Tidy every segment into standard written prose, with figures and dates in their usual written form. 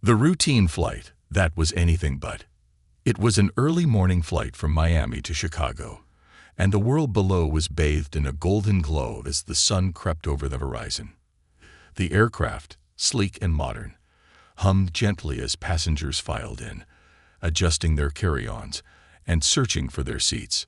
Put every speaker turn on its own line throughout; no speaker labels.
The routine flight, that was anything but. It was an early morning flight from Miami to Chicago, and the world below was bathed in a golden glow as the sun crept over the horizon. The aircraft, sleek and modern, hummed gently as passengers filed in, adjusting their carry-ons and searching for their seats.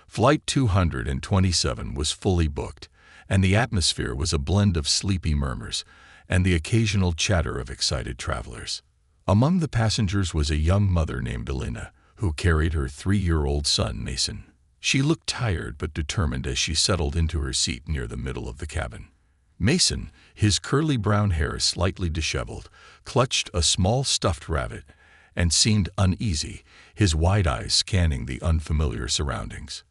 Flight 227 was fully booked, and the atmosphere was a blend of sleepy murmurs and the occasional chatter of excited travelers. Among the passengers was a young mother named Elena, who carried her 3-year-old son, Mason. She looked tired but determined as she settled into her seat near the middle of the cabin. Mason, his curly brown hair slightly disheveled, clutched a small stuffed rabbit and seemed uneasy, his wide eyes scanning the unfamiliar surroundings.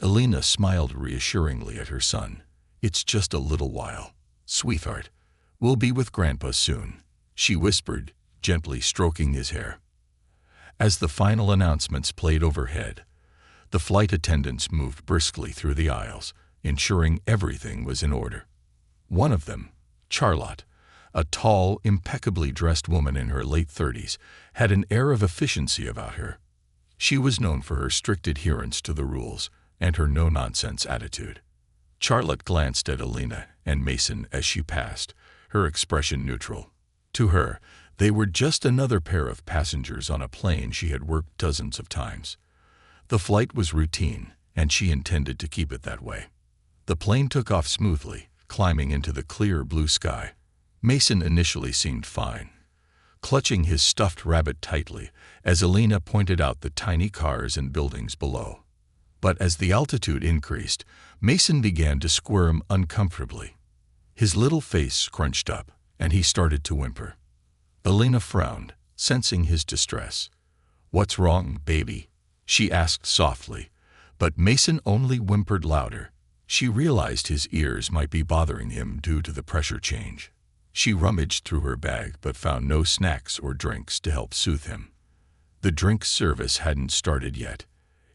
Elena smiled reassuringly at her son. "It's just a little while, sweetheart. We'll be with Grandpa soon," she whispered, gently stroking his hair. As the final announcements played overhead, the flight attendants moved briskly through the aisles, ensuring everything was in order. One of them, Charlotte, a tall, impeccably dressed woman in her late 30s, had an air of efficiency about her. She was known for her strict adherence to the rules and her no-nonsense attitude. Charlotte glanced at Elena and Mason as she passed, her expression neutral. To her, they were just another pair of passengers on a plane she had worked dozens of times. The flight was routine, and she intended to keep it that way. The plane took off smoothly, climbing into the clear blue sky. Mason initially seemed fine, clutching his stuffed rabbit tightly as Elena pointed out the tiny cars and buildings below. But as the altitude increased, Mason began to squirm uncomfortably. His little face scrunched up, and he started to whimper. Elena frowned, sensing his distress. "What's wrong, baby?" she asked softly, but Mason only whimpered louder. She realized his ears might be bothering him due to the pressure change. She rummaged through her bag but found no snacks or drinks to help soothe him. The drink service hadn't started yet.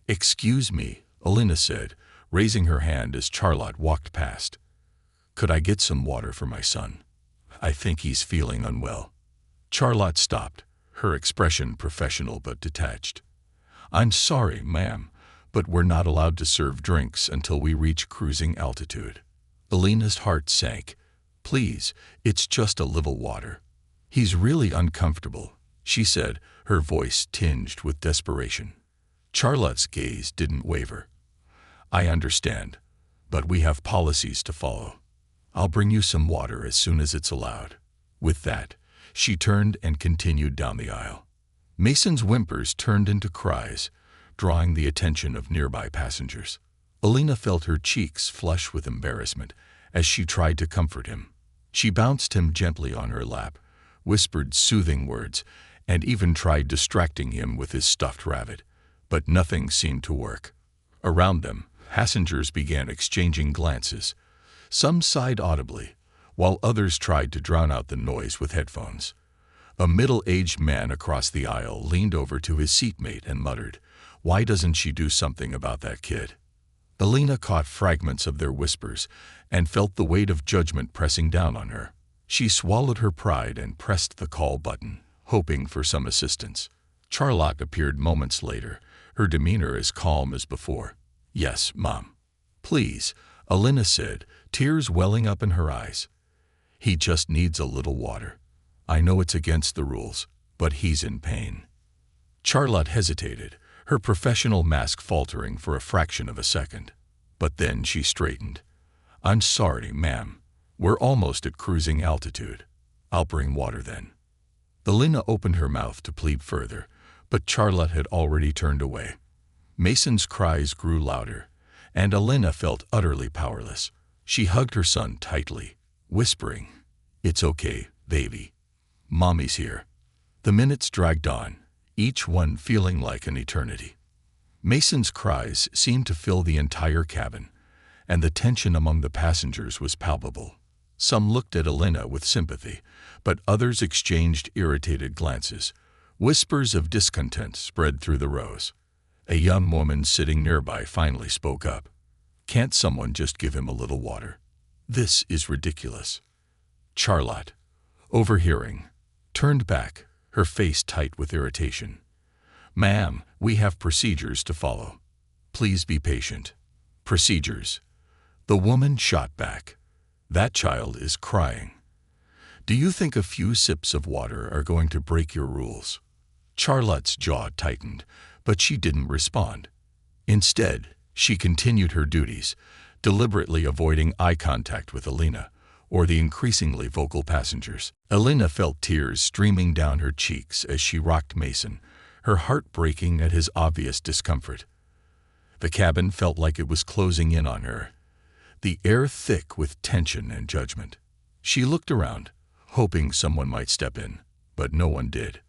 "Excuse me," Elena said, raising her hand as Charlotte walked past. "Could I get some water for my son? I think he's feeling unwell." Charlotte stopped, her expression professional but detached. "I'm sorry, ma'am, but we're not allowed to serve drinks until we reach cruising altitude." Elena's heart sank. "Please, it's just a little water. He's really uncomfortable," she said, her voice tinged with desperation. Charlotte's gaze didn't waver. "I understand, but we have policies to follow. I'll bring you some water as soon as it's allowed." With that, she turned and continued down the aisle. Mason's whimpers turned into cries, drawing the attention of nearby passengers. Elena felt her cheeks flush with embarrassment as she tried to comfort him. She bounced him gently on her lap, whispered soothing words, and even tried distracting him with his stuffed rabbit, but nothing seemed to work. Around them, passengers began exchanging glances. Some sighed audibly, while others tried to drown out the noise with headphones. A middle-aged man across the aisle leaned over to his seatmate and muttered, "Why doesn't she do something about that kid?" Elena caught fragments of their whispers and felt the weight of judgment pressing down on her. She swallowed her pride and pressed the call button, hoping for some assistance. Charlotte appeared moments later, her demeanor as calm as before. "Yes, Mom." "Please," Elena said, tears welling up in her eyes. "He just needs a little water. I know it's against the rules, but he's in pain." Charlotte hesitated, her professional mask faltering for a fraction of a second. But then she straightened. "I'm sorry, ma'am. We're almost at cruising altitude. I'll bring water then." Elena opened her mouth to plead further, but Charlotte had already turned away. Mason's cries grew louder, and Elena felt utterly powerless. She hugged her son tightly, whispering, "It's okay, baby. Mommy's here." The minutes dragged on, each one feeling like an eternity. Mason's cries seemed to fill the entire cabin, and the tension among the passengers was palpable. Some looked at Elena with sympathy, but others exchanged irritated glances. Whispers of discontent spread through the rows. A young woman sitting nearby finally spoke up. "Can't someone just give him a little water? This is ridiculous." Charlotte, overhearing, turned back, her face tight with irritation. "Ma'am, we have procedures to follow. Please be patient." "Procedures?" The woman shot back. "That child is crying. Do you think a few sips of water are going to break your rules?" Charlotte's jaw tightened, but she didn't respond. Instead, she continued her duties, deliberately avoiding eye contact with Alina or the increasingly vocal passengers. Alina felt tears streaming down her cheeks as she rocked Mason, her heart breaking at his obvious discomfort. The cabin felt like it was closing in on her, the air thick with tension and judgment. She looked around, hoping someone might step in, but no one did.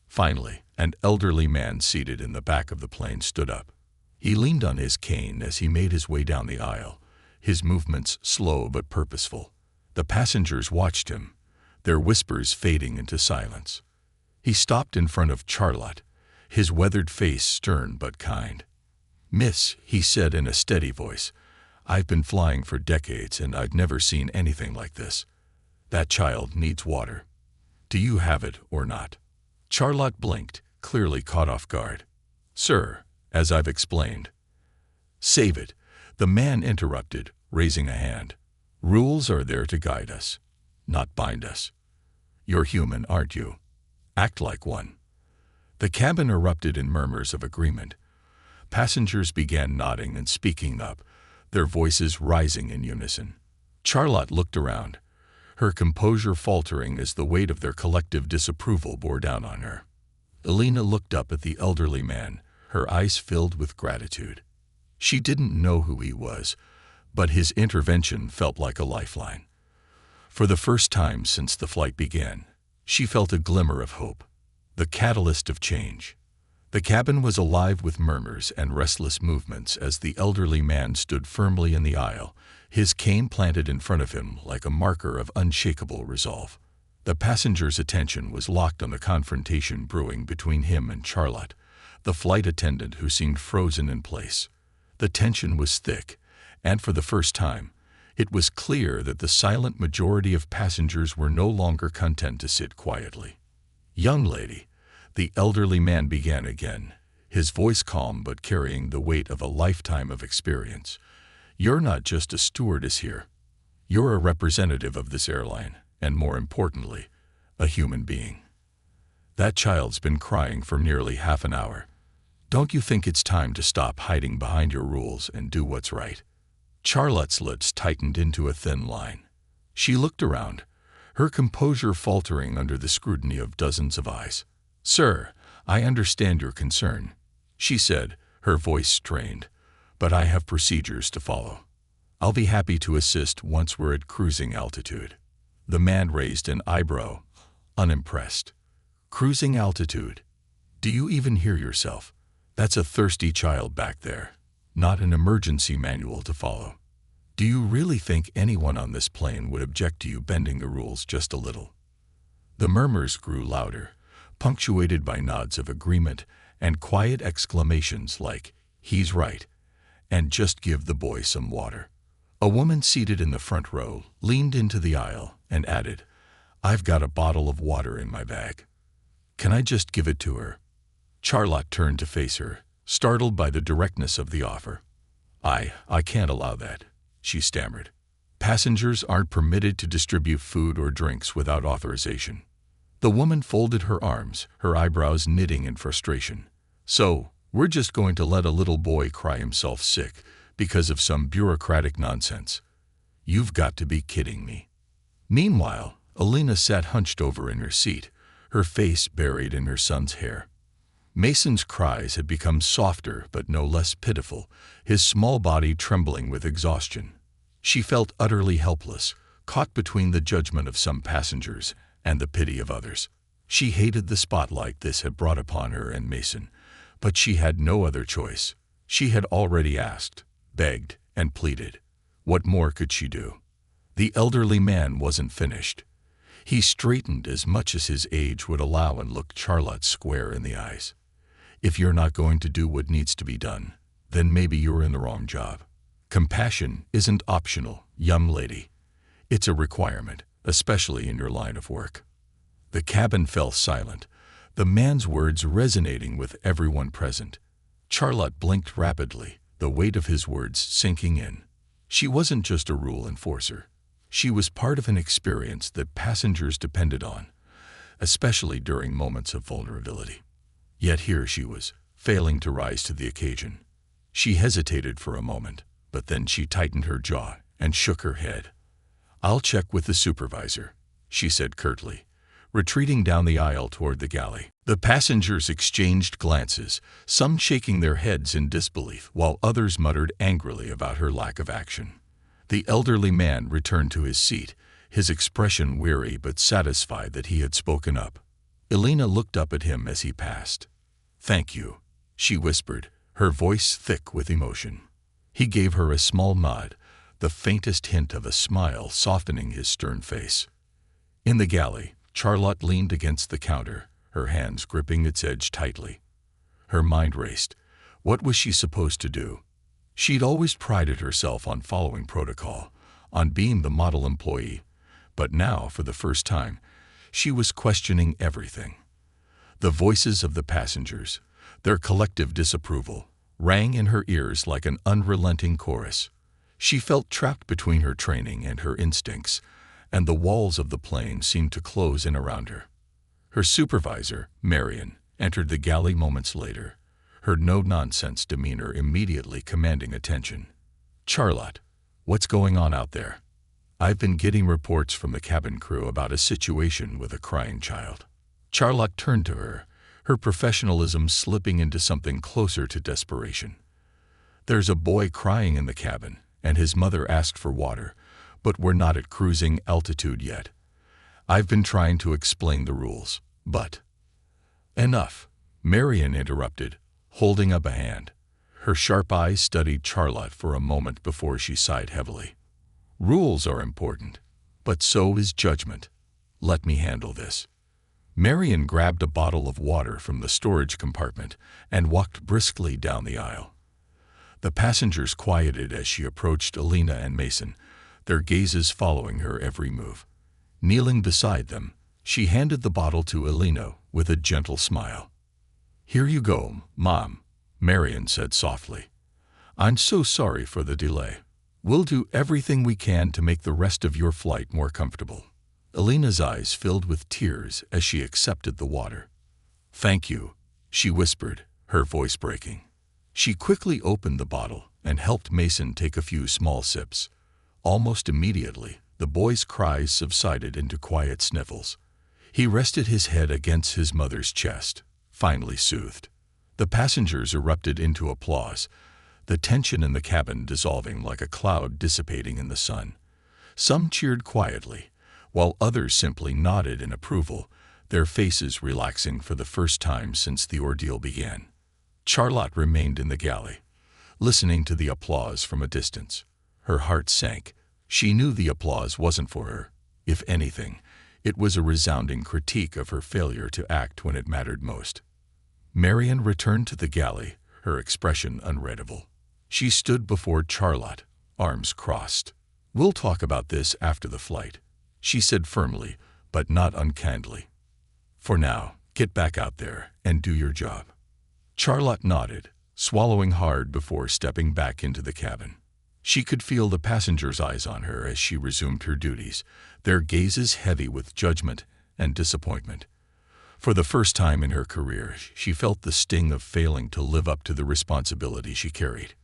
Finally, an elderly man seated in the back of the plane stood up. He leaned on his cane as he made his way down the aisle, his movements slow but purposeful. The passengers watched him, their whispers fading into silence. He stopped in front of Charlotte, his weathered face stern but kind. "Miss," he said in a steady voice, "I've been flying for decades and I've never seen anything like this. That child needs water. Do you have it or not?" Charlotte blinked, clearly caught off guard. "Sir, as I've explained." "Save it," the man interrupted, raising a hand. "Rules are there to guide us, not bind us. You're human, aren't you? Act like one." The cabin erupted in murmurs of agreement. Passengers began nodding and speaking up, their voices rising in unison. Charlotte looked around, her composure faltering as the weight of their collective disapproval bore down on her. Alina looked up at the elderly man, her eyes filled with gratitude. She didn't know who he was, but his intervention felt like a lifeline. For the first time since the flight began, she felt a glimmer of hope, the catalyst of change. The cabin was alive with murmurs and restless movements as the elderly man stood firmly in the aisle, his cane planted in front of him like a marker of unshakable resolve. The passengers' attention was locked on the confrontation brewing between him and Charlotte, the flight attendant who seemed frozen in place. The tension was thick, and for the first time, it was clear that the silent majority of passengers were no longer content to sit quietly. "Young lady," the elderly man began again, his voice calm but carrying the weight of a lifetime of experience. "You're not just a stewardess here. You're a representative of this airline, and more importantly, a human being. That child's been crying for nearly half an hour. Don't you think it's time to stop hiding behind your rules and do what's right?" Charlotte's lips tightened into a thin line. She looked around, her composure faltering under the scrutiny of dozens of eyes. "Sir, I understand your concern," she said, her voice strained, "but I have procedures to follow. I'll be happy to assist once we're at cruising altitude." The man raised an eyebrow, unimpressed. "Cruising altitude? Do you even hear yourself? That's a thirsty child back there, not an emergency manual to follow. Do you really think anyone on this plane would object to you bending the rules just a little?" The murmurs grew louder, punctuated by nods of agreement and quiet exclamations like, "He's right," and "Just give the boy some water." A woman seated in the front row leaned into the aisle and added, "I've got a bottle of water in my bag. Can I just give it to her?" Charlotte turned to face her, startled by the directness of the offer. I can't allow that," she stammered. "Passengers aren't permitted to distribute food or drinks without authorization." The woman folded her arms, her eyebrows knitting in frustration. "So, we're just going to let a little boy cry himself sick because of some bureaucratic nonsense? You've got to be kidding me." Meanwhile, Alina sat hunched over in her seat, her face buried in her son's hair. Mason's cries had become softer but no less pitiful, his small body trembling with exhaustion. She felt utterly helpless, caught between the judgment of some passengers and the pity of others. She hated the spotlight this had brought upon her and Mason, but she had no other choice. She had already asked, begged, and pleaded. What more could she do? The elderly man wasn't finished. He straightened as much as his age would allow and looked Charlotte square in the eyes. "If you're not going to do what needs to be done, then maybe you're in the wrong job. Compassion isn't optional, young lady. It's a requirement, especially in your line of work." The cabin fell silent, the man's words resonating with everyone present. Charlotte blinked rapidly, the weight of his words sinking in. She wasn't just a rule enforcer. She was part of an experience that passengers depended on, especially during moments of vulnerability. Yet here she was, failing to rise to the occasion. She hesitated for a moment, but then she tightened her jaw and shook her head. "I'll check with the supervisor," she said curtly, retreating down the aisle toward the galley. The passengers exchanged glances, some shaking their heads in disbelief, while others muttered angrily about her lack of action. The elderly man returned to his seat, his expression weary but satisfied that he had spoken up. Elena looked up at him as he passed. "Thank you," she whispered, her voice thick with emotion. He gave her a small nod, the faintest hint of a smile softening his stern face. In the galley, Charlotte leaned against the counter, her hands gripping its edge tightly. Her mind raced. What was she supposed to do? She'd always prided herself on following protocol, on being the model employee, but now, for the first time, she was questioning everything. The voices of the passengers, their collective disapproval, rang in her ears like an unrelenting chorus. She felt trapped between her training and her instincts, and the walls of the plane seemed to close in around her. Her supervisor, Marion, entered the galley moments later, her no-nonsense demeanor immediately commanding attention. "Charlotte, what's going on out there? I've been getting reports from the cabin crew about a situation with a crying child." Charlotte turned to her, her professionalism slipping into something closer to desperation. "There's a boy crying in the cabin, and his mother asked for water, but we're not at cruising altitude yet. I've been trying to explain the rules, but—" "Enough," Marion interrupted, holding up a hand. Her sharp eyes studied Charlotte for a moment before she sighed heavily. "Rules are important, but so is judgment. Let me handle this." Marion grabbed a bottle of water from the storage compartment and walked briskly down the aisle. The passengers quieted as she approached Elena and Mason, their gazes following her every move. Kneeling beside them, she handed the bottle to Elena with a gentle smile. "Here you go, Mom," Marion said softly. "I'm so sorry for the delay. We'll do everything we can to make the rest of your flight more comfortable." Elena's eyes filled with tears as she accepted the water. "Thank you," she whispered, her voice breaking. She quickly opened the bottle and helped Mason take a few small sips. Almost immediately, the boy's cries subsided into quiet sniffles. He rested his head against his mother's chest, finally soothed. The passengers erupted into applause, the tension in the cabin dissolving like a cloud dissipating in the sun. Some cheered quietly, while others simply nodded in approval, their faces relaxing for the first time since the ordeal began. Charlotte remained in the galley, listening to the applause from a distance. Her heart sank. She knew the applause wasn't for her. If anything, it was a resounding critique of her failure to act when it mattered most. Marion returned to the galley, her expression unreadable. She stood before Charlotte, arms crossed. "We'll talk about this after the flight," she said firmly, but not unkindly. "For now, get back out there and do your job." Charlotte nodded, swallowing hard before stepping back into the cabin. She could feel the passengers' eyes on her as she resumed her duties, their gazes heavy with judgment and disappointment. For the first time in her career, she felt the sting of failing to live up to the responsibility she carried.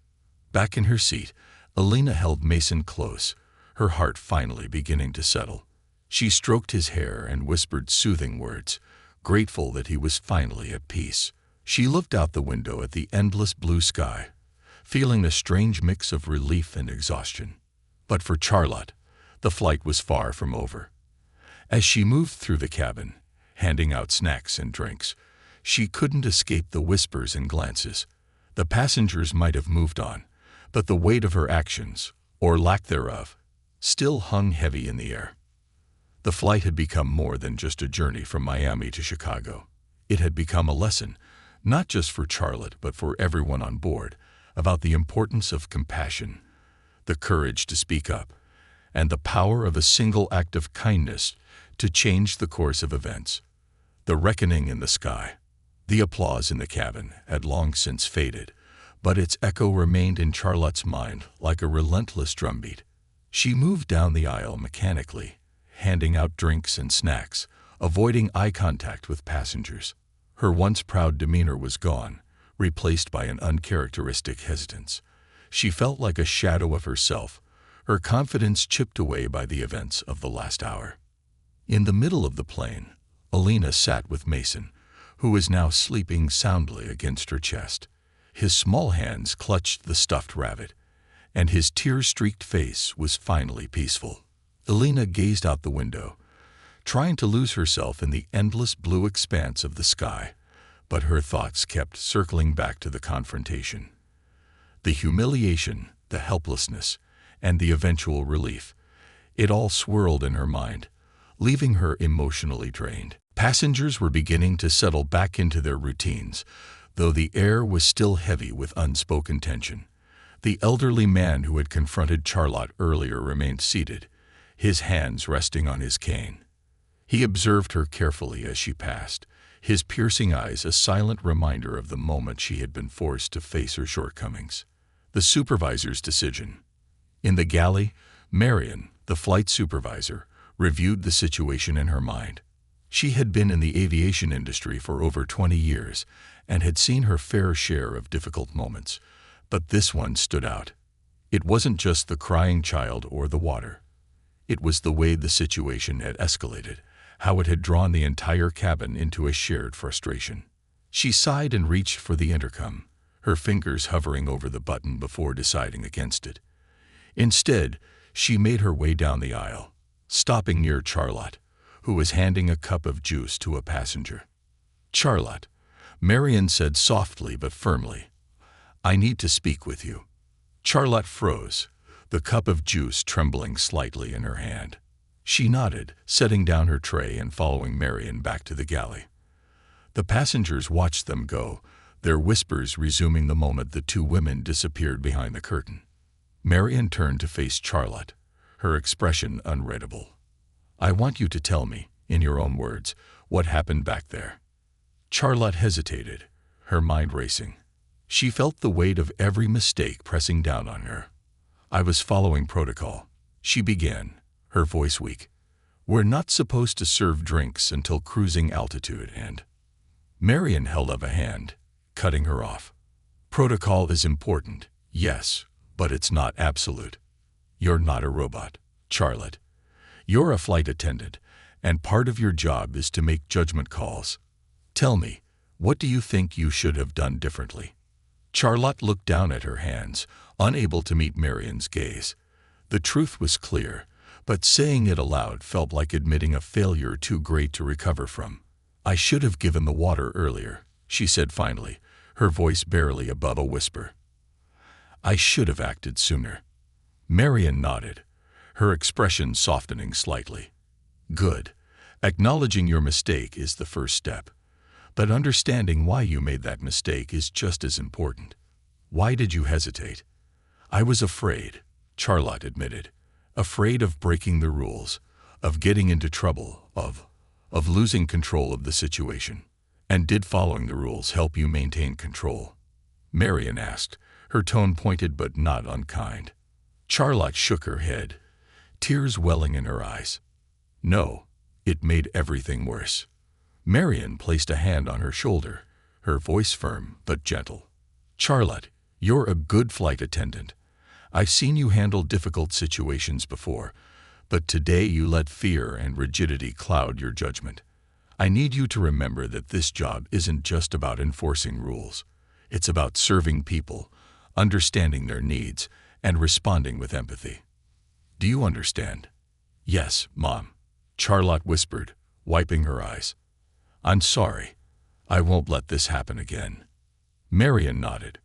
Back in her seat, Elena held Mason close, her heart finally beginning to settle. She stroked his hair and whispered soothing words, grateful that he was finally at peace. She looked out the window at the endless blue sky, feeling a strange mix of relief and exhaustion. But for Charlotte, the flight was far from over. As she moved through the cabin, handing out snacks and drinks, she couldn't escape the whispers and glances. The passengers might have moved on, but the weight of her actions, or lack thereof, still hung heavy in the air. The flight had become more than just a journey from Miami to Chicago. It had become a lesson, not just for Charlotte but for everyone on board, about the importance of compassion, the courage to speak up, and the power of a single act of kindness to change the course of events. The reckoning in the sky. The applause in the cabin had long since faded, but its echo remained in Charlotte's mind like a relentless drumbeat. She moved down the aisle mechanically, handing out drinks and snacks, avoiding eye contact with passengers. Her once proud demeanor was gone, replaced by an uncharacteristic hesitance. She felt like a shadow of herself, her confidence chipped away by the events of the last hour. In the middle of the plane, Alina sat with Mason, who was now sleeping soundly against her chest. His small hands clutched the stuffed rabbit, and his tear-streaked face was finally peaceful. Alina gazed out the window, trying to lose herself in the endless blue expanse of the sky, but her thoughts kept circling back to the confrontation. The humiliation, the helplessness, and the eventual relief. It all swirled in her mind, leaving her emotionally drained. Passengers were beginning to settle back into their routines, though the air was still heavy with unspoken tension. The elderly man who had confronted Charlotte earlier remained seated, his hands resting on his cane. He observed her carefully as she passed, his piercing eyes a silent reminder of the moment she had been forced to face her shortcomings. The supervisor's decision. In the galley, Marion, the flight supervisor, reviewed the situation in her mind. She had been in the aviation industry for over 20 years and had seen her fair share of difficult moments, but this one stood out. It wasn't just the crying child or the water. It was the way the situation had escalated, how it had drawn the entire cabin into a shared frustration. She sighed and reached for the intercom, her fingers hovering over the button before deciding against it. Instead, she made her way down the aisle, stopping near Charlotte, who was handing a cup of juice to a passenger. "Charlotte," Marion said softly but firmly, "I need to speak with you." Charlotte froze, the cup of juice trembling slightly in her hand. She nodded, setting down her tray and following Marion back to the galley. The passengers watched them go, their whispers resuming the moment the two women disappeared behind the curtain. Marion turned to face Charlotte, her expression unreadable. "I want you to tell me, in your own words, what happened back there." Charlotte hesitated, her mind racing. She felt the weight of every mistake pressing down on her. "I was following protocol," she began, her voice weak. "We're not supposed to serve drinks until cruising altitude and—" Marion held up a hand, cutting her off. "Protocol is important, yes, but it's not absolute. You're not a robot, Charlotte. You're a flight attendant, and part of your job is to make judgment calls. Tell me, what do you think you should have done differently?" Charlotte looked down at her hands, unable to meet Marion's gaze. The truth was clear, but saying it aloud felt like admitting a failure too great to recover from. "I should have given the water earlier," she said finally, her voice barely above a whisper. "I should have acted sooner." Marion nodded, her expression softening slightly. "Good. Acknowledging your mistake is the first step. But understanding why you made that mistake is just as important. Why did you hesitate?" "I was afraid," Charlotte admitted. "Afraid of breaking the rules, of getting into trouble, of losing control of the situation." "And did following the rules help you maintain control?" Marion asked, her tone pointed but not unkind. Charlotte shook her head, tears welling in her eyes. "No, it made everything worse." Marion placed a hand on her shoulder, her voice firm but gentle. "Charlotte, you're a good flight attendant. I've seen you handle difficult situations before, but today you let fear and rigidity cloud your judgment. I need you to remember that this job isn't just about enforcing rules. It's about serving people, understanding their needs, and responding with empathy. Do you understand?" "Yes, Mom," Charlotte whispered, wiping her eyes. "I'm sorry. I won't let this happen again." Marion nodded.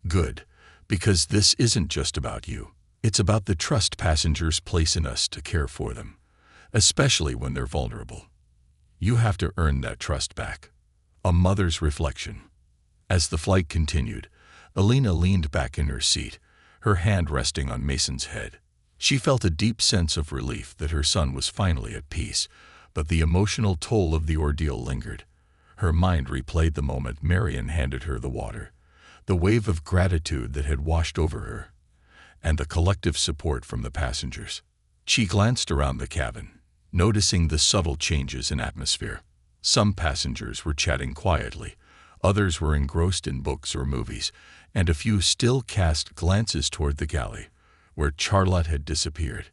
"Good, because this isn't just about you. It's about the trust passengers place in us to care for them, especially when they're vulnerable. You have to earn that trust back." A mother's reflection. As the flight continued, Alina leaned back in her seat, her hand resting on Mason's head. She felt a deep sense of relief that her son was finally at peace, but the emotional toll of the ordeal lingered. Her mind replayed the moment Marion handed her the water, the wave of gratitude that had washed over her, and the collective support from the passengers. She glanced around the cabin, noticing the subtle changes in atmosphere. Some passengers were chatting quietly, others were engrossed in books or movies, and a few still cast glances toward the galley, where Charlotte had disappeared.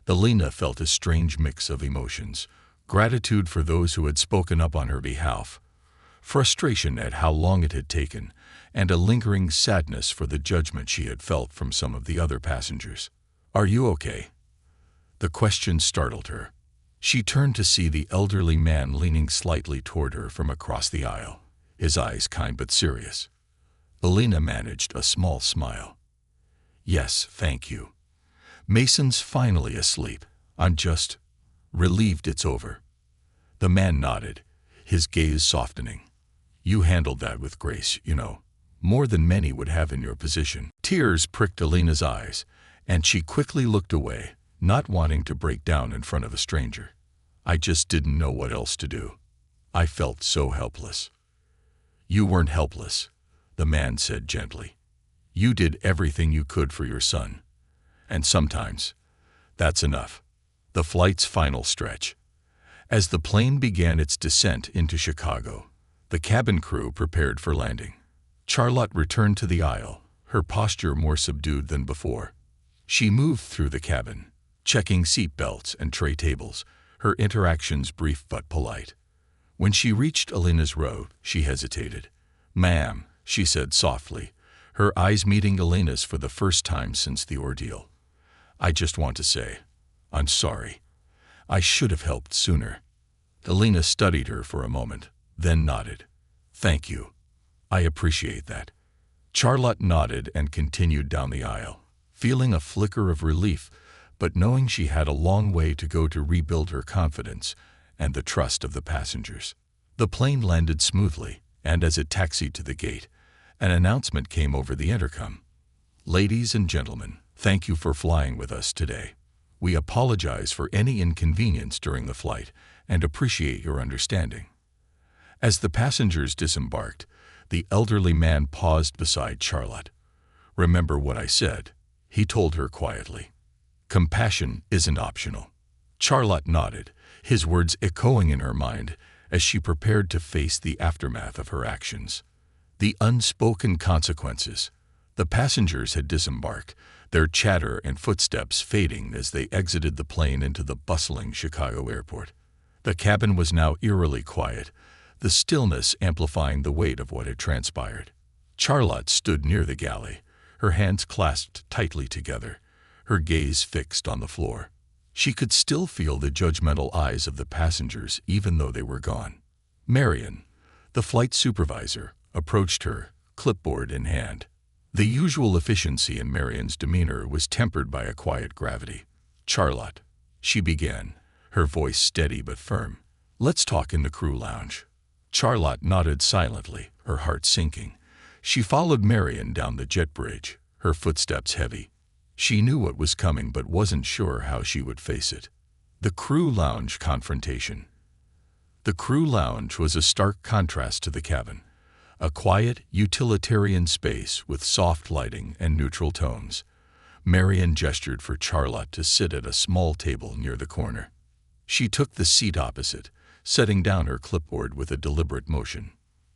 Elena felt a strange mix of emotions: gratitude for those who had spoken up on her behalf, frustration at how long it had taken, and a lingering sadness for the judgment she had felt from some of the other passengers. "Are you okay?" The question startled her. She turned to see the elderly man leaning slightly toward her from across the aisle, his eyes kind but serious. Elena managed a small smile. "Yes, thank you. Mason's finally asleep. I'm just relieved it's over." The man nodded, his gaze softening. "You handled that with grace, you know, more than many would have in your position." Tears pricked Elena's eyes, and she quickly looked away, not wanting to break down in front of a stranger. "I just didn't know what else to do. I felt so helpless." "You weren't helpless," the man said gently. "You did everything you could for your son. And sometimes, that's enough." The flight's final stretch. As the plane began its descent into Chicago, the cabin crew prepared for landing. Charlotte returned to the aisle, her posture more subdued than before. She moved through the cabin, checking seat belts and tray tables, her interactions brief but polite. When she reached Elena's row, she hesitated. "Ma'am," she said softly, her eyes meeting Elena's for the first time since the ordeal. "I just want to say, I'm sorry. I should have helped sooner." Elena studied her for a moment, then nodded. "Thank you. I appreciate that." Charlotte nodded and continued down the aisle, feeling a flicker of relief, but knowing she had a long way to go to rebuild her confidence and the trust of the passengers. The plane landed smoothly, and as it taxied to the gate, an announcement came over the intercom. "Ladies and gentlemen, thank you for flying with us today. We apologize for any inconvenience during the flight and appreciate your understanding." As the passengers disembarked, the elderly man paused beside Charlotte. "Remember what I said," he told her quietly. "Compassion isn't optional." Charlotte nodded, his words echoing in her mind as she prepared to face the aftermath of her actions. The unspoken consequences. The passengers had disembarked, their chatter and footsteps fading as they exited the plane into the bustling Chicago airport. The cabin was now eerily quiet, the stillness amplifying the weight of what had transpired. Charlotte stood near the galley, her hands clasped tightly together, her gaze fixed on the floor. She could still feel the judgmental eyes of the passengers even though they were gone. Marion, the flight supervisor, approached her, clipboard in hand. The usual efficiency in Marion's demeanor was tempered by a quiet gravity. "Charlotte," she began, her voice steady but firm, "let's talk in the crew lounge." Charlotte nodded silently, her heart sinking. She followed Marion down the jet bridge, her footsteps heavy. She knew what was coming but wasn't sure how she would face it. The crew lounge confrontation. The crew lounge was a stark contrast to the cabin. A quiet, utilitarian space with soft lighting and neutral tones. Marion gestured for Charlotte to sit at a small table near the corner. She took the seat opposite, setting down her clipboard with a deliberate motion.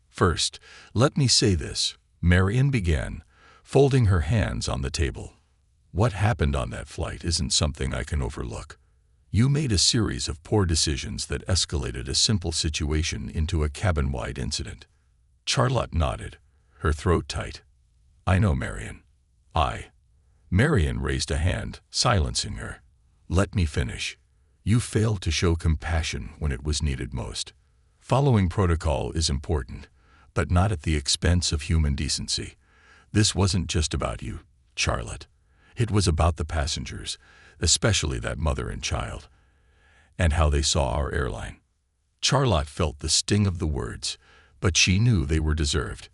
"First, let me say this," Marion began, folding her hands on the table. "What happened on that flight isn't something I can overlook. You made a series of poor decisions that escalated a simple situation into a cabin-wide incident." Charlotte nodded, her throat tight. "I know, Marion. Marion raised a hand, silencing her. "Let me finish. You failed to show compassion when it was needed most. Following protocol is important, but not at the expense of human decency. This wasn't just about you, Charlotte. It was about the passengers, especially that mother and child, and how they saw our airline." Charlotte felt the sting of the words, but she knew they were deserved.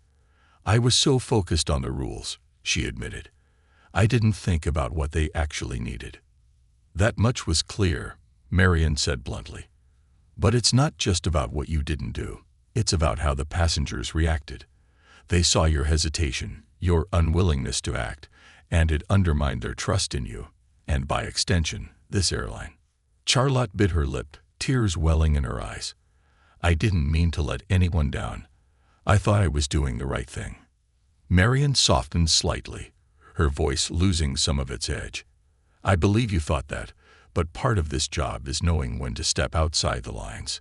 "I was so focused on the rules," she admitted. "I didn't think about what they actually needed." "That much was clear," Marion said bluntly. "But it's not just about what you didn't do. It's about how the passengers reacted. They saw your hesitation, your unwillingness to act, and it undermined their trust in you, and by extension, this airline. Charlotte bit her lip, tears welling in her eyes. I didn't mean to let anyone down. I thought I was doing the right thing. Marion softened slightly, her voice losing some of its edge. I believe you thought that, but part of this job is knowing when to step outside the lines.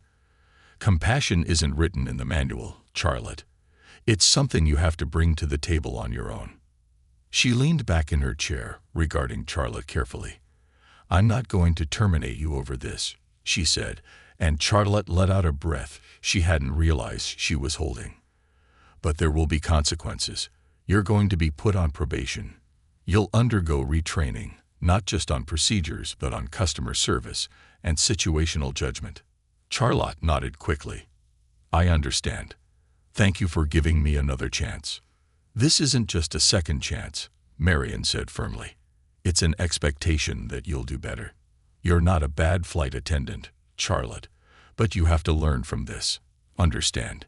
Compassion isn't written in the manual, Charlotte. It's something you have to bring to the table on your own. She leaned back in her chair, regarding Charlotte carefully. I'm not going to terminate you over this, she said, and Charlotte let out a breath she hadn't realized she was holding. But there will be consequences. You're going to be put on probation. You'll undergo retraining, not just on procedures, but on customer service and situational judgment. Charlotte nodded quickly. I understand. Thank you for giving me another chance. This isn't just a second chance, Marion said firmly. It's an expectation that you'll do better. You're not a bad flight attendant, Charlotte, but you have to learn from this. Understand?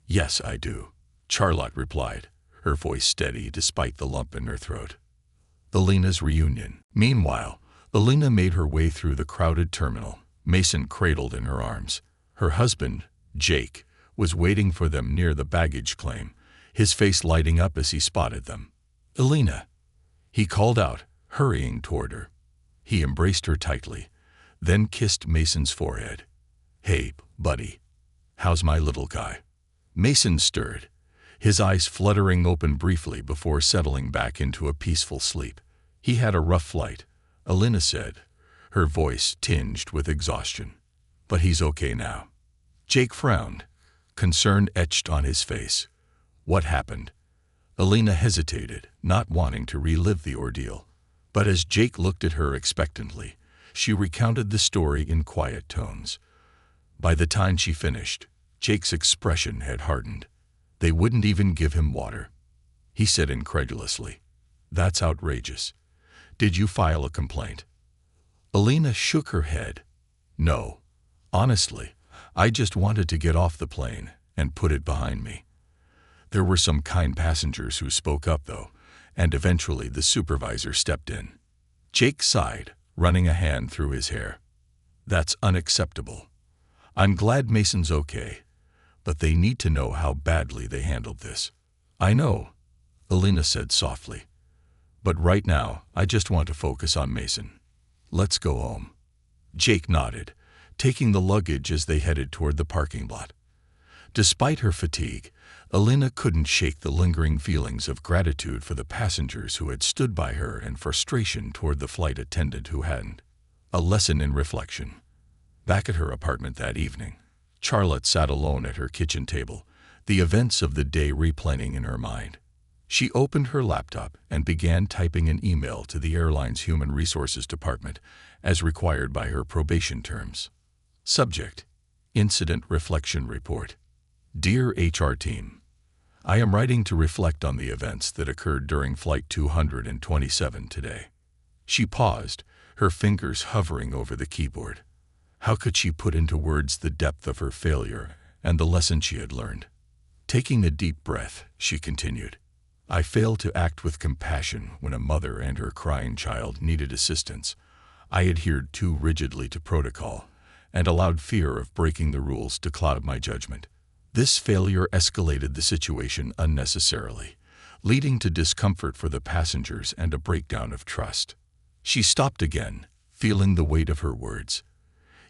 Yes, I do, Charlotte replied, her voice steady despite the lump in her throat. Alina's reunion. Meanwhile, Alina made her way through the crowded terminal, Mason cradled in her arms. Her husband, Jake, was waiting for them near the baggage claim, his face lighting up as he spotted them. Alina, he called out, hurrying toward her. He embraced her tightly, then kissed Mason's forehead. Hey, buddy. How's my little guy? Mason stirred, his eyes fluttering open briefly before settling back into a peaceful sleep. He had a rough flight, Alina said, her voice tinged with exhaustion. But he's okay now. Jake frowned, concern etched on his face. What happened? Alina hesitated, not wanting to relive the ordeal. But as Jake looked at her expectantly, she recounted the story in quiet tones. By the time she finished, Jake's expression had hardened. They wouldn't even give him water. He said incredulously, That's outrageous. Did you file a complaint? Alina shook her head. No. Honestly, I just wanted to get off the plane and put it behind me. There were some kind passengers who spoke up, though, and eventually the supervisor stepped in. Jake sighed, running a hand through his hair. That's unacceptable. I'm glad Mason's okay, but they need to know how badly they handled this. I know, Alina said softly. But right now, I just want to focus on Mason. Let's go home. Jake nodded, taking the luggage as they headed toward the parking lot. Despite her fatigue, Alina couldn't shake the lingering feelings of gratitude for the passengers who had stood by her and frustration toward the flight attendant who hadn't. A lesson in reflection. Back at her apartment that evening, Charlotte sat alone at her kitchen table, the events of the day replaying in her mind. She opened her laptop and began typing an email to the airline's Human Resources Department, as required by her probation terms. Subject: Incident Reflection Report. Dear HR Team, I am writing to reflect on the events that occurred during Flight 227 today. She paused, her fingers hovering over the keyboard. How could she put into words the depth of her failure and the lesson she had learned? Taking a deep breath, she continued. I failed to act with compassion when a mother and her crying child needed assistance. I adhered too rigidly to protocol and allowed fear of breaking the rules to cloud my judgment. This failure escalated the situation unnecessarily, leading to discomfort for the passengers and a breakdown of trust. She stopped again, feeling the weight of her words.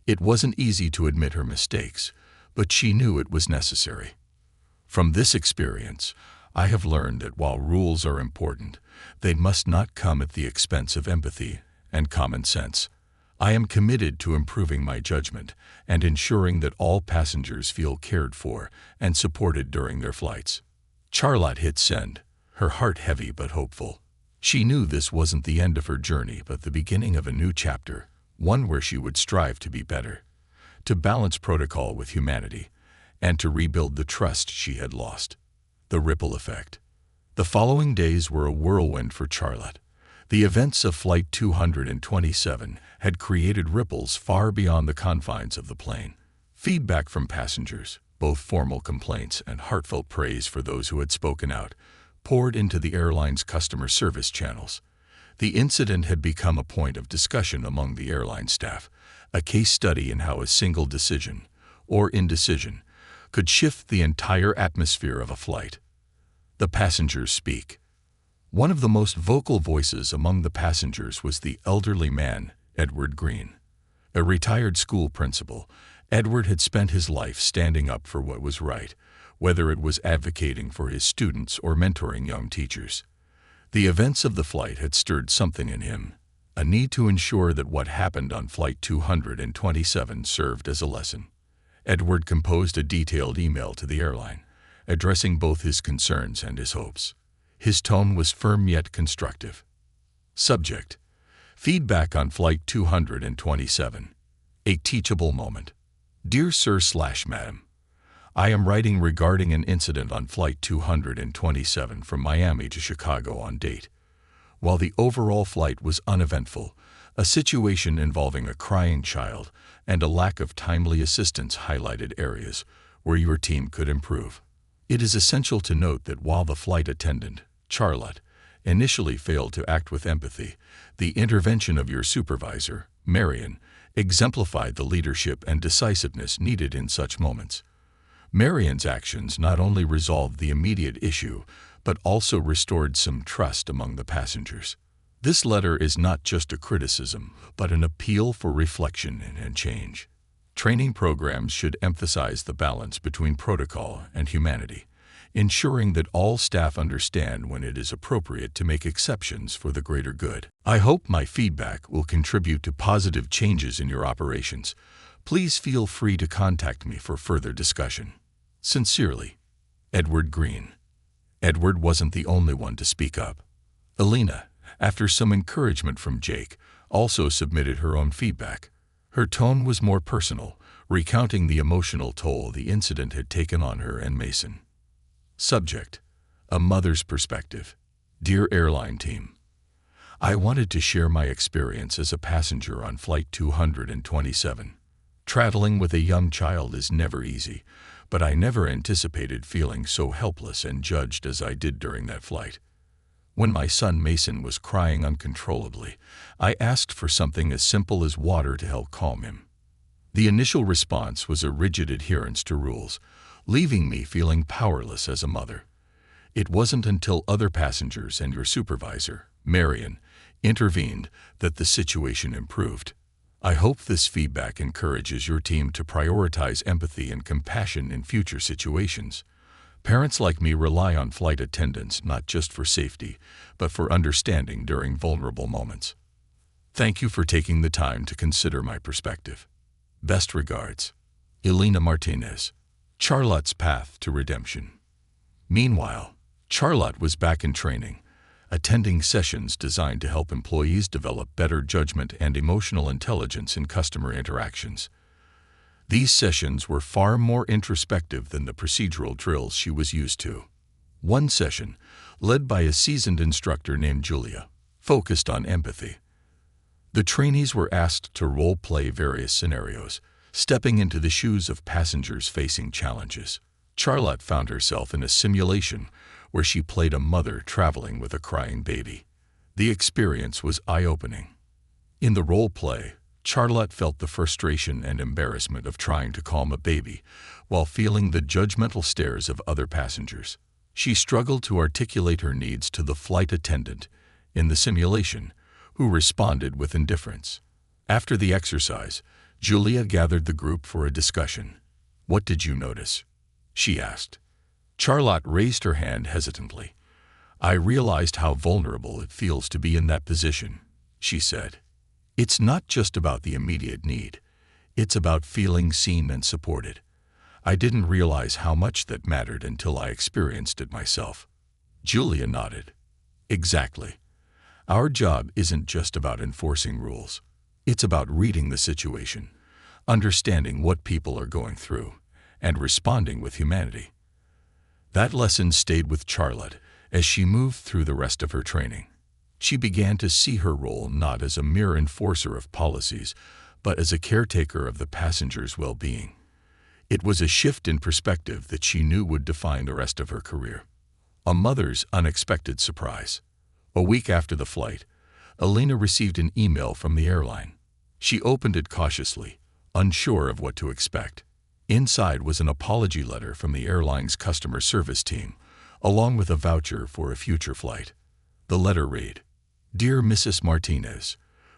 It wasn't easy to admit her mistakes, but she knew it was necessary. From this experience, I have learned that while rules are important, they must not come at the expense of empathy and common sense. I am committed to improving my judgment and ensuring that all passengers feel cared for and supported during their flights. Charlotte hit send, her heart heavy but hopeful. She knew this wasn't the end of her journey but the beginning of a new chapter, one where she would strive to be better, to balance protocol with humanity, and to rebuild the trust she had lost. The ripple effect. The following days were a whirlwind for Charlotte. The events of Flight 227 had created ripples far beyond the confines of the plane. Feedback from passengers, Both formal complaints and heartfelt praise for those who had spoken out poured into the airline's customer service channels. The incident had become a point of discussion among the airline staff, a case study in how a single decision, or indecision, could shift the entire atmosphere of a flight. The passengers speak. One of the most vocal voices among the passengers was the elderly man, Edward Green. A retired school principal, Edward had spent his life standing up for what was right, whether it was advocating for his students or mentoring young teachers. The events of the flight had stirred something in him, a need to ensure that what happened on Flight 227 served as a lesson. Edward composed a detailed email to the airline, addressing both his concerns and his hopes. His tone was firm yet constructive. Subject: Feedback on Flight 227. A teachable moment. Dear Sir/Madam, I am writing regarding an incident on Flight 227 from Miami to Chicago on date. While the overall flight was uneventful, a situation involving a crying child and a lack of timely assistance highlighted areas where your team could improve. It is essential to note that while the flight attendant, Charlotte, initially failed to act with empathy, the intervention of your supervisor, Marion, exemplified the leadership and decisiveness needed in such moments. Marion's actions not only resolved the immediate issue, but also restored some trust among the passengers. This letter is not just a criticism, but an appeal for reflection and change. Training programs should emphasize the balance between protocol and humanity, ensuring that all staff understand when it is appropriate to make exceptions for the greater good. I hope my feedback will contribute to positive changes in your operations. Please feel free to contact me for further discussion. Sincerely, Edward Green. Edward wasn't the only one to speak up. Elena, after some encouragement from Jake, also submitted her own feedback. Her tone was more personal, recounting the emotional toll the incident had taken on her and Mason. Subject: A mother's perspective. Dear airline team, I wanted to share my experience as a passenger on Flight 227. Traveling with a young child is never easy, but I never anticipated feeling so helpless and judged as I did during that flight. When my son Mason was crying uncontrollably, I asked for something as simple as water to help calm him. The initial response was a rigid adherence to rules, leaving me feeling powerless as a mother. It wasn't until other passengers and your supervisor, Marion, intervened that the situation improved. I hope this feedback encourages your team to prioritize empathy and compassion in future situations. Parents like me rely on flight attendants not just for safety, but for understanding during vulnerable moments. Thank you for taking the time to consider my perspective. Best regards, Elena Martinez. Charlotte's path to redemption. Meanwhile, Charlotte was back in training, attending sessions designed to help employees develop better judgment and emotional intelligence in customer interactions. These sessions were far more introspective than the procedural drills she was used to. One session, led by a seasoned instructor named Julia, focused on empathy. The trainees were asked to role-play various scenarios, stepping into the shoes of passengers facing challenges. Charlotte found herself in a simulation where she played a mother traveling with a crying baby. The experience was eye-opening. In the role play, Charlotte felt the frustration and embarrassment of trying to calm a baby while feeling the judgmental stares of other passengers. She struggled to articulate her needs to the flight attendant in the simulation, who responded with indifference. After the exercise, Julia gathered the group for a discussion. "What did you notice?" she asked. Charlotte raised her hand hesitantly. "I realized how vulnerable it feels to be in that position," she said. "It's not just about the immediate need. It's about feeling seen and supported. I didn't realize how much that mattered until I experienced it myself." Julia nodded. "Exactly. Our job isn't just about enforcing rules. It's about reading the situation, understanding what people are going through, and responding with humanity." That lesson stayed with Charlotte as she moved through the rest of her training. She began to see her role not as a mere enforcer of policies, but as a caretaker of the passengers' well-being. It was a shift in perspective that she knew would define the rest of her career. A mother's unexpected surprise. A week after the flight, Elena received an email from the airline. She opened it cautiously, unsure of what to expect. Inside was an apology letter from the airline's customer service team, along with a voucher for a future flight. The letter read, "Dear Mrs. Martinez,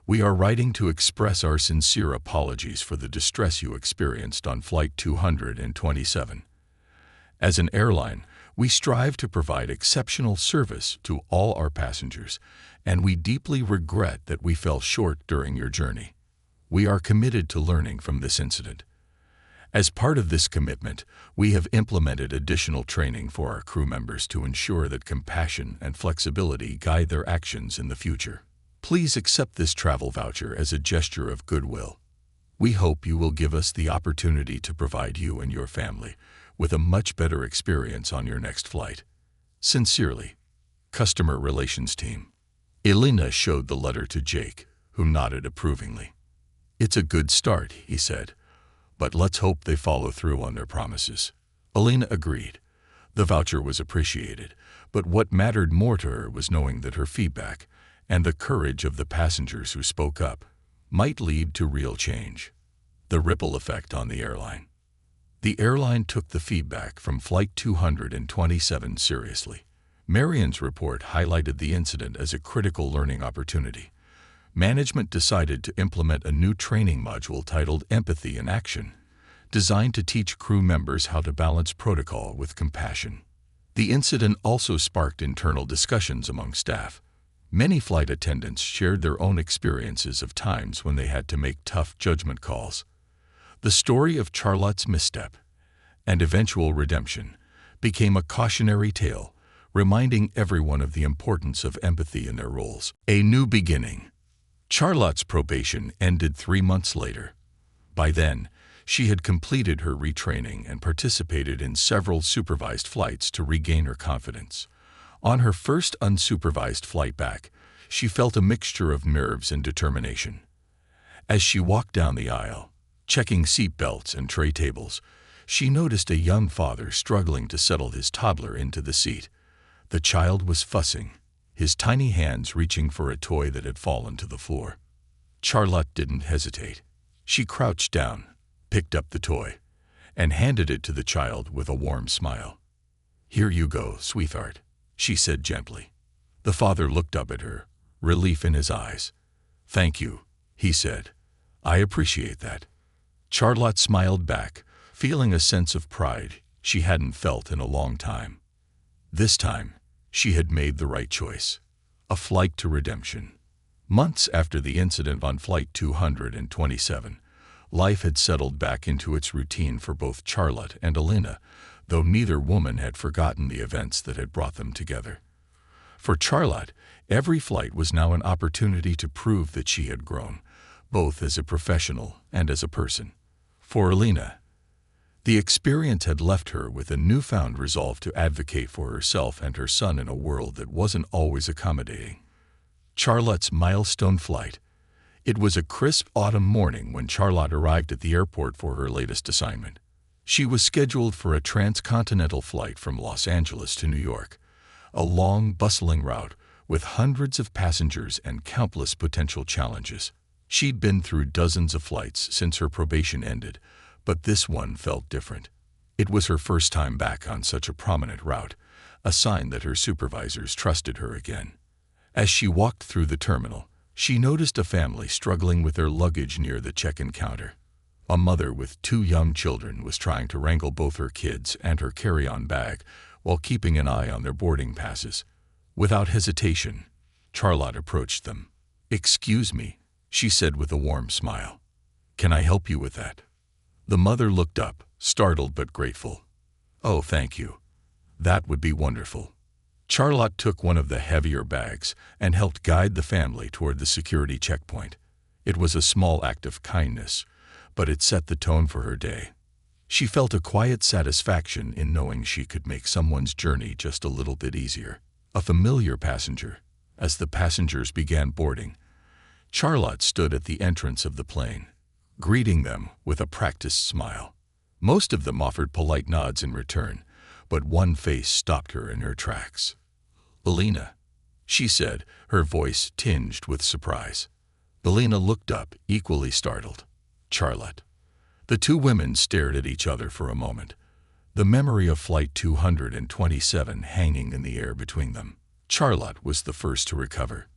we are writing to express our sincere apologies for the distress you experienced on Flight 227. As an airline, we strive to provide exceptional service to all our passengers, and we deeply regret that we fell short during your journey. We are committed to learning from this incident. As part of this commitment, we have implemented additional training for our crew members to ensure that compassion and flexibility guide their actions in the future. Please accept this travel voucher as a gesture of goodwill. We hope you will give us the opportunity to provide you and your family with a much better experience on your next flight. Sincerely, Customer Relations Team." Elena showed the letter to Jake, who nodded approvingly. "It's a good start," he said, "but let's hope they follow through on their promises." Elena agreed. The voucher was appreciated, but what mattered more to her was knowing that her feedback and the courage of the passengers who spoke up might lead to real change. The ripple effect on the airline. The airline took the feedback from Flight 227 seriously. Marion's report highlighted the incident as a critical learning opportunity. Management decided to implement a new training module titled Empathy in Action, designed to teach crew members how to balance protocol with compassion. The incident also sparked internal discussions among staff. Many flight attendants shared their own experiences of times when they had to make tough judgment calls. The story of Charlotte's misstep and eventual redemption became a cautionary tale, reminding everyone of the importance of empathy in their roles. A new beginning. Charlotte's probation ended 3 months later. By then, she had completed her retraining and participated in several supervised flights to regain her confidence. On her first unsupervised flight back, she felt a mixture of nerves and determination. As she walked down the aisle, checking seat belts and tray tables, she noticed a young father struggling to settle his toddler into the seat. The child was fussing, his tiny hands reaching for a toy that had fallen to the floor. Charlotte didn't hesitate. She crouched down, picked up the toy, and handed it to the child with a warm smile. "Here you go, sweetheart," she said gently. The father looked up at her, relief in his eyes. "Thank you," he said. "I appreciate that." Charlotte smiled back, feeling a sense of pride she hadn't felt in a long time. This time, she had made the right choice. A flight to redemption. Months after the incident on Flight 227, life had settled back into its routine for both Charlotte and Elena, though neither woman had forgotten the events that had brought them together. For Charlotte, every flight was now an opportunity to prove that she had grown, both as a professional and as a person. For Elena, the experience had left her with a newfound resolve to advocate for herself and her son in a world that wasn't always accommodating. Charlotte's milestone flight. It was a crisp autumn morning when Charlotte arrived at the airport for her latest assignment. She was scheduled for a transcontinental flight from Los Angeles to New York, a long, bustling route with hundreds of passengers and countless potential challenges. She'd been through dozens of flights since her probation ended, but this one felt different. It was her first time back on such a prominent route, a sign that her supervisors trusted her again. As she walked through the terminal, she noticed a family struggling with their luggage near the check-in counter. A mother with 2 young children was trying to wrangle both her kids and her carry-on bag while keeping an eye on their boarding passes. Without hesitation, Charlotte approached them. "Excuse me," she said with a warm smile. "Can I help you with that?" The mother looked up, startled but grateful. "Oh, thank you. That would be wonderful." Charlotte took one of the heavier bags and helped guide the family toward the security checkpoint. It was a small act of kindness, but it set the tone for her day. She felt a quiet satisfaction in knowing she could make someone's journey just a little bit easier. A familiar passenger. As the passengers began boarding, Charlotte stood at the entrance of the plane, greeting them with a practiced smile. Most of them offered polite nods in return, but one face stopped her in her tracks. "Elena," she said, her voice tinged with surprise. Elena looked up, equally startled. "Charlotte." The two women stared at each other for a moment, the memory of Flight 227 hanging in the air between them. Charlotte was the first to recover.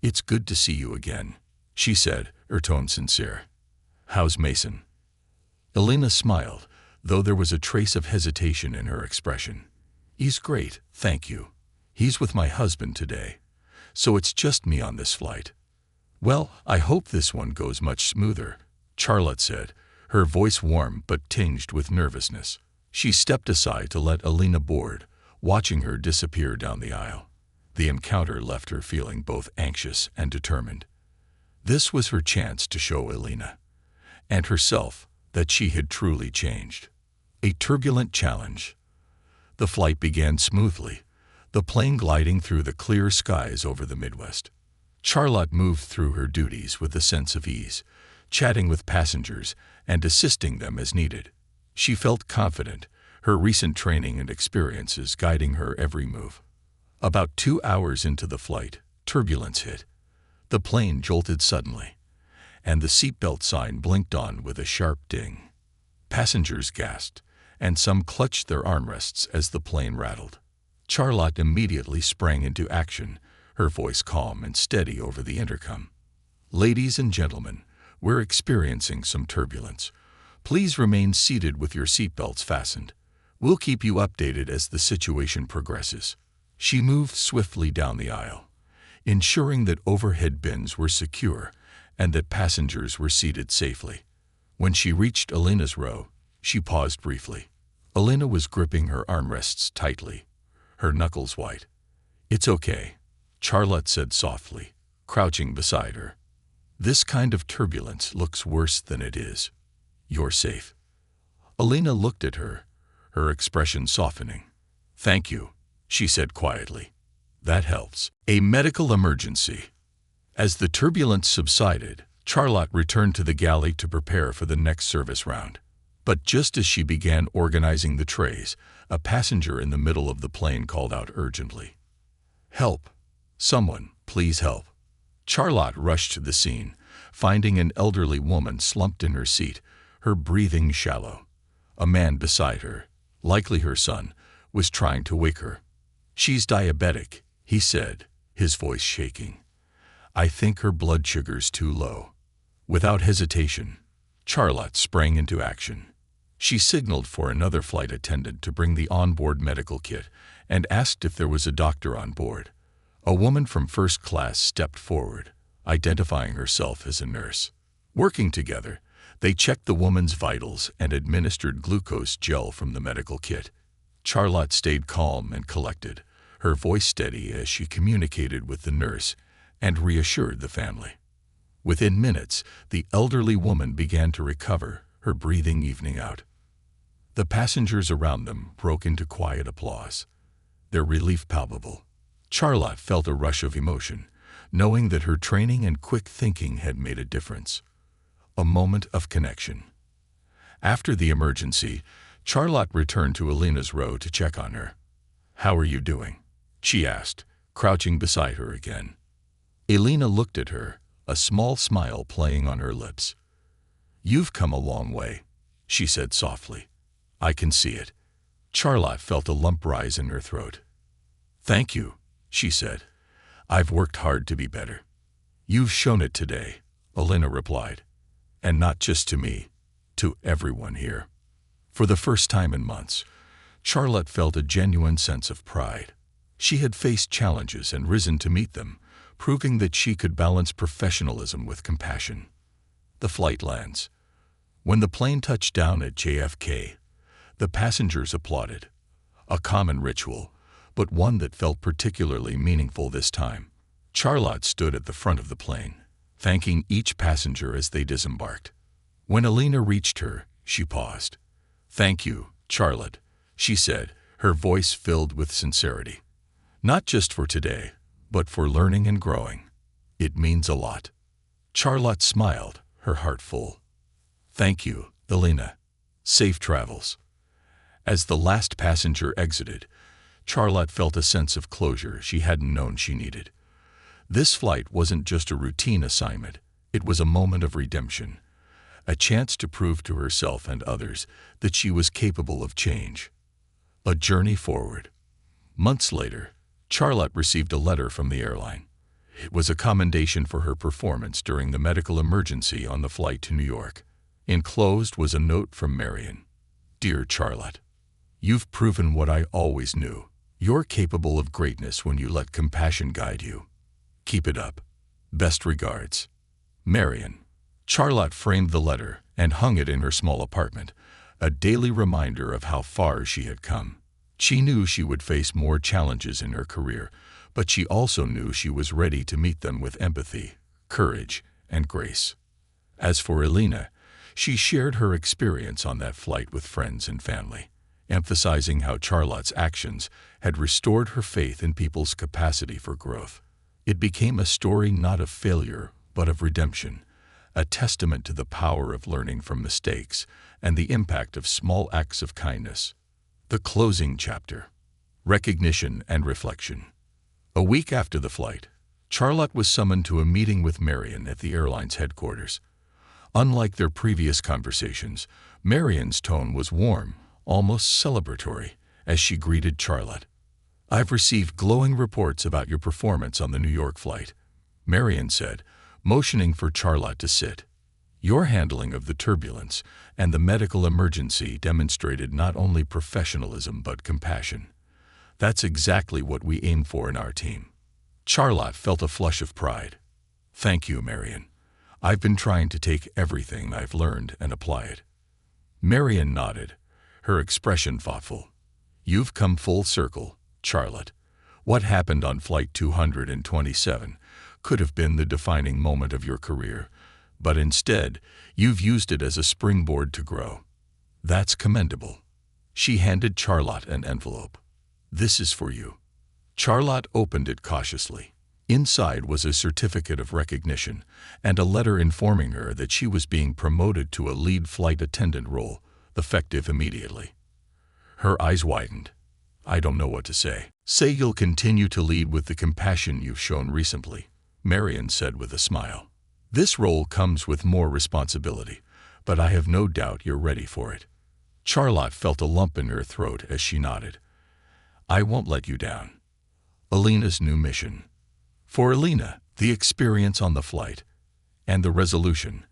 "It's good to see you again," she said, her tone sincere. "How's Mason?" Elena smiled, though there was a trace of hesitation in her expression. "He's great, thank you. He's with my husband today, so it's just me on this flight." "Well, I hope this one goes much smoother," Charlotte said, her voice warm but tinged with nervousness. She stepped aside to let Elena board, watching her disappear down the aisle. The encounter left her feeling both anxious and determined. This was her chance to show Elena and herself that she had truly changed. A turbulent challenge. The flight began smoothly, the plane gliding through the clear skies over the Midwest. Charlotte moved through her duties with a sense of ease, chatting with passengers and assisting them as needed. She felt confident, her recent training and experiences guiding her every move. About 2 hours into the flight, turbulence hit. The plane jolted suddenly, and the seatbelt sign blinked on with a sharp ding. Passengers gasped, and some clutched their armrests as the plane rattled. Charlotte immediately sprang into action, her voice calm and steady over the intercom. "Ladies and gentlemen, we're experiencing some turbulence. Please remain seated with your seatbelts fastened. We'll keep you updated as the situation progresses." She moved swiftly down the aisle, ensuring that overhead bins were secure and that passengers were seated safely. When she reached Elena's row, she paused briefly. Elena was gripping her armrests tightly, her knuckles white. "It's okay," Charlotte said softly, crouching beside her. "This kind of turbulence looks worse than it is. You're safe." Elena looked at her, her expression softening. "Thank you," she said quietly. "That helps." A medical emergency. As the turbulence subsided, Charlotte returned to the galley to prepare for the next service round. But just as she began organizing the trays, a passenger in the middle of the plane called out urgently, "Help! Someone, please help." Charlotte rushed to the scene, finding an elderly woman slumped in her seat, her breathing shallow. A man beside her, likely her son, was trying to wake her. "She's diabetic," he said, his voice shaking. "I think her blood sugar's too low." Without hesitation, Charlotte sprang into action. She signaled for another flight attendant to bring the onboard medical kit and asked if there was a doctor on board. A woman from first class stepped forward, identifying herself as a nurse. Working together, they checked the woman's vitals and administered glucose gel from the medical kit. Charlotte stayed calm and collected, her voice steady as she communicated with the nurse and reassured the family. Within minutes, the elderly woman began to recover, her breathing evening out. The passengers around them broke into quiet applause, their relief palpable. Charlotte felt a rush of emotion, knowing that her training and quick thinking had made a difference. A moment of connection. After the emergency, Charlotte returned to Elena's row to check on her. "How are you doing?" she asked, crouching beside her again. Elena looked at her, a small smile playing on her lips. "You've come a long way," she said softly. "I can see it." Charlotte felt a lump rise in her throat. "Thank you," she said. "I've worked hard to be better." "You've shown it today," Elena replied. "And not just to me, to everyone here." For the first time in months, Charlotte felt a genuine sense of pride. She had faced challenges and risen to meet them, proving that she could balance professionalism with compassion. The flight lands. When the plane touched down at JFK, the passengers applauded. A common ritual, but one that felt particularly meaningful this time. Charlotte stood at the front of the plane, thanking each passenger as they disembarked. When Elena reached her, she paused. "Thank you, Charlotte," she said, her voice filled with sincerity. "Not just for today, but for learning and growing. It means a lot." Charlotte smiled, her heart full. "Thank you, Elena," Safe travels. As the last passenger exited, Charlotte felt a sense of closure she hadn't known she needed. This flight wasn't just a routine assignment, it was a moment of redemption, a chance to prove to herself and others that she was capable of change. A journey forward. Months later, Charlotte received a letter from the airline. It was a commendation for her performance during the medical emergency on the flight to New York. Enclosed was a note from Marion. Dear Charlotte, you've proven what I always knew. You're capable of greatness when you let compassion guide you. Keep it up. Best regards. Marion. Charlotte framed the letter and hung it in her small apartment, a daily reminder of how far she had come. She knew she would face more challenges in her career, but she also knew she was ready to meet them with empathy, courage, and grace. As for Elena, she shared her experience on that flight with friends and family, emphasizing how Charlotte's actions had restored her faith in people's capacity for growth. It became a story not of failure, but of redemption, a testament to the power of learning from mistakes and the impact of small acts of kindness. The closing chapter. Recognition and reflection. A week after the flight, Charlotte was summoned to a meeting with Marion at the airline's headquarters. Unlike their previous conversations, Marion's tone was warm, almost celebratory, as she greeted Charlotte. I've received glowing reports about your performance on the New York flight, Marion said, motioning for Charlotte to sit. Your handling of the turbulence and the medical emergency demonstrated not only professionalism but compassion. That's exactly what we aim for in our team. Charlotte felt a flush of pride. Thank you, Marion. I've been trying to take everything I've learned and apply it. Marion nodded, her expression thoughtful. You've come full circle, Charlotte. What happened on Flight 227 could have been the defining moment of your career, but instead, you've used it as a springboard to grow. That's commendable. She handed Charlotte an envelope. This is for you. Charlotte opened it cautiously. Inside was a certificate of recognition and a letter informing her that she was being promoted to a lead flight attendant role, effective immediately. Her eyes widened. I don't know what to say. Say you'll continue to lead with the compassion you've shown recently, Marion said with a smile. This role comes with more responsibility, but I have no doubt you're ready for it. Charlotte felt a lump in her throat as she nodded. I won't let you down. Elena's new mission. For Elena, the experience on the flight and the resolution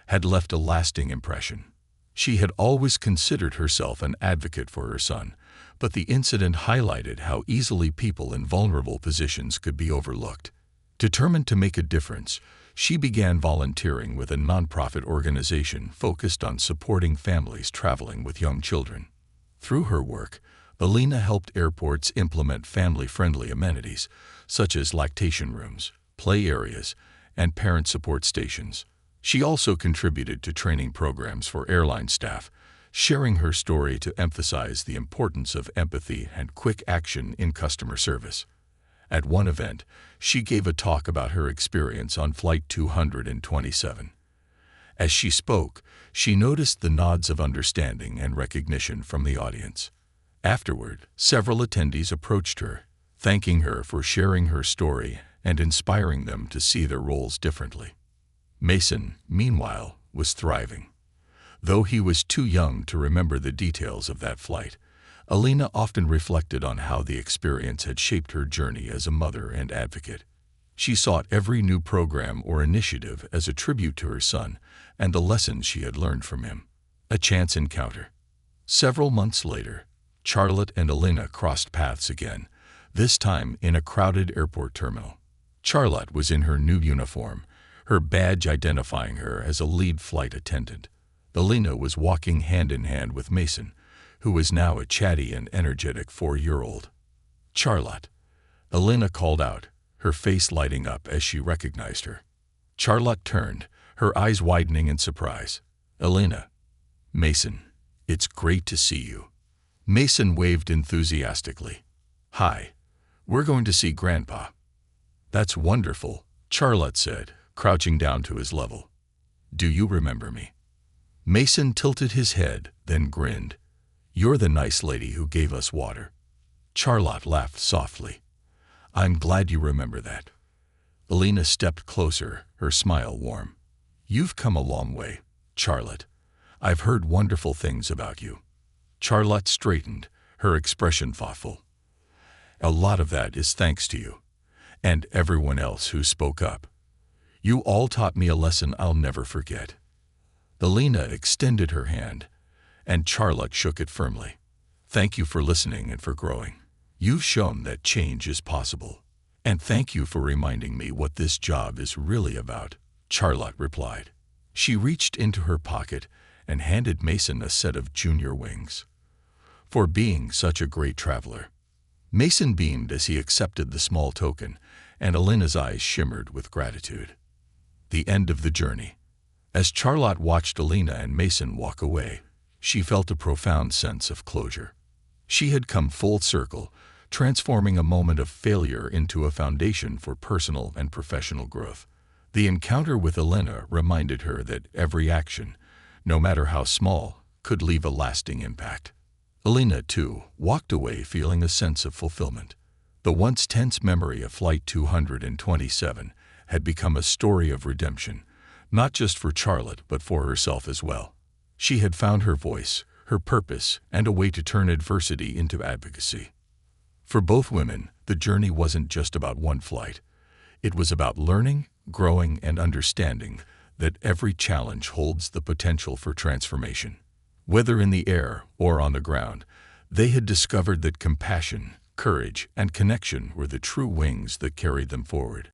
had left a lasting impression. She had always considered herself an advocate for her son, but the incident highlighted how easily people in vulnerable positions could be overlooked. Determined to make a difference, she began volunteering with a nonprofit organization focused on supporting families traveling with young children. Through her work, Elena helped airports implement family-friendly amenities, such as lactation rooms, play areas, and parent support stations. She also contributed to training programs for airline staff, sharing her story to emphasize the importance of empathy and quick action in customer service. At one event, she gave a talk about her experience on Flight 227. As she spoke, she noticed the nods of understanding and recognition from the audience. Afterward, several attendees approached her, thanking her for sharing her story and inspiring them to see their roles differently. Mason, meanwhile, was thriving. Though he was too young to remember the details of that flight, Elena often reflected on how the experience had shaped her journey as a mother and advocate. She sought every new program or initiative as a tribute to her son and the lessons she had learned from him. A chance encounter. Several months later, Charlotte and Elena crossed paths again, this time in a crowded airport terminal. Charlotte was in her new uniform, her badge identifying her as a lead flight attendant. Elena was walking hand in hand with Mason, who was now a chatty and energetic 4-year-old. Charlotte. Elena called out, her face lighting up as she recognized her. Charlotte turned, her eyes widening in surprise. Elena. Mason. It's great to see you. Mason waved enthusiastically. Hi. We're going to see Grandpa. That's wonderful, Charlotte said, crouching down to his level. Do you remember me? Mason tilted his head, then grinned. "You're the nice lady who gave us water." Charlotte laughed softly. "I'm glad you remember that." Elena stepped closer, her smile warm. "You've come a long way, Charlotte. I've heard wonderful things about you." Charlotte straightened, her expression thoughtful. "A lot of that is thanks to you, and everyone else who spoke up. You all taught me a lesson I'll never forget." Elena extended her hand, and Charlotte shook it firmly. "Thank you for listening and for growing. You've shown that change is possible. And thank you for reminding me what this job is really about," Charlotte replied. She reached into her pocket and handed Mason a set of junior wings. "For being such a great traveler." Mason beamed as he accepted the small token, and Elena's eyes shimmered with gratitude. The end of the journey. As Charlotte watched Elena and Mason walk away, she felt a profound sense of closure. She had come full circle, transforming a moment of failure into a foundation for personal and professional growth. The encounter with Elena reminded her that every action, no matter how small, could leave a lasting impact. Elena, too, walked away feeling a sense of fulfillment. The once tense memory of Flight 227 had become a story of redemption, not just for Charlotte but for herself as well. She had found her voice, her purpose, and a way to turn adversity into advocacy. For both women, the journey wasn't just about one flight. It was about learning, growing, and understanding that every challenge holds the potential for transformation. Whether in the air or on the ground, they had discovered that compassion, courage, and connection were the true wings that carried them forward.